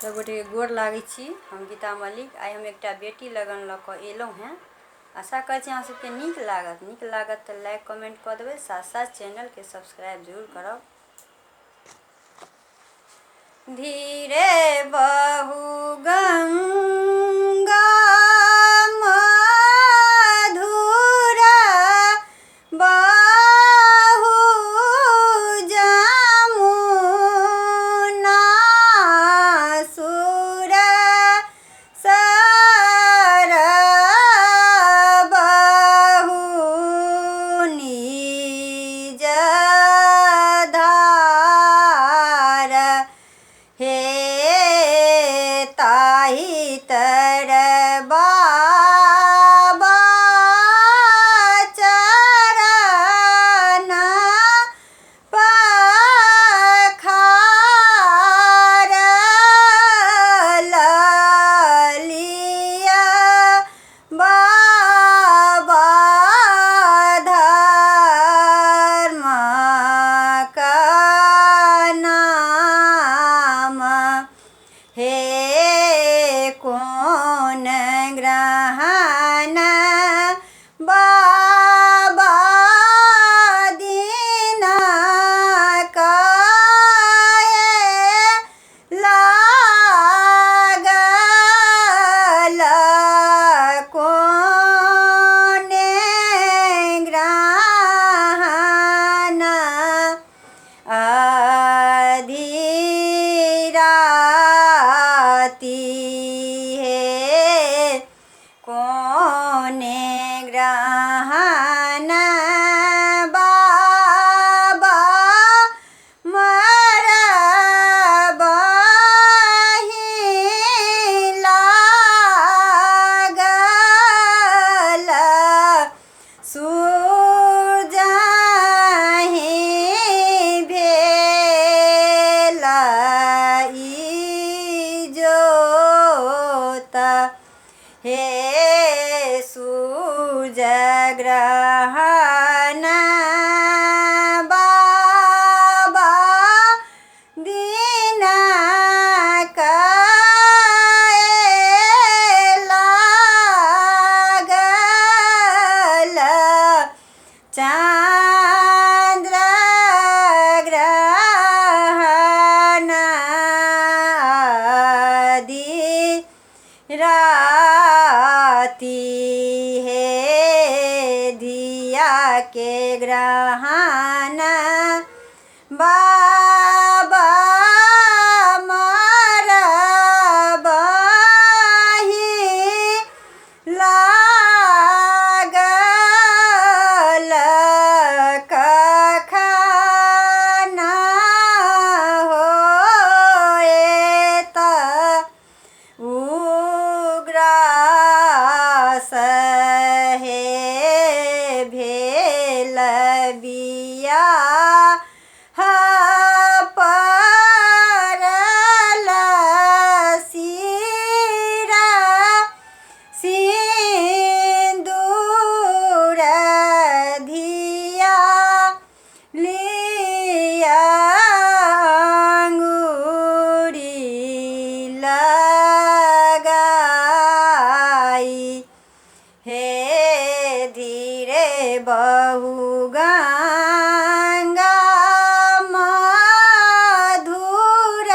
सब गोटे के गोर लागै छी। हम गीता मलिक। आई हम एक बेटी लगन लऽ कऽ एलहुँ हैं। आशा करै छी अहाँ सबके नीक लागत तऽ लाइक कमेंट कऽ देबै, साथ साथ चैनल के सब्सक्राइब जरूर करब। धीरे बहू गंगा मधुरा बहू जमुना सुर सर बहू निज धार हे ताहि तर बाबा चरण पखार ललिया बाबा धर्म का नाम हे कौन ग्रहण बाबा दीन काहे लागल कौन ग्रहण अधीराती है कौन ग्रहण बाबा मरबही लागल सूरजहि भेल इजोत हे सूरज ग्रहण बाबा दीन काहे लागल चंद्र ग्रहण अधीराती है धिया के ग्रहण बाबा मरबही लागल कखन होएत उग्रास हे भेल बियाह परल सिरा सिंदूर धिया लिया अंगूरी लगाई हे धीरे बहू गंगा मधुर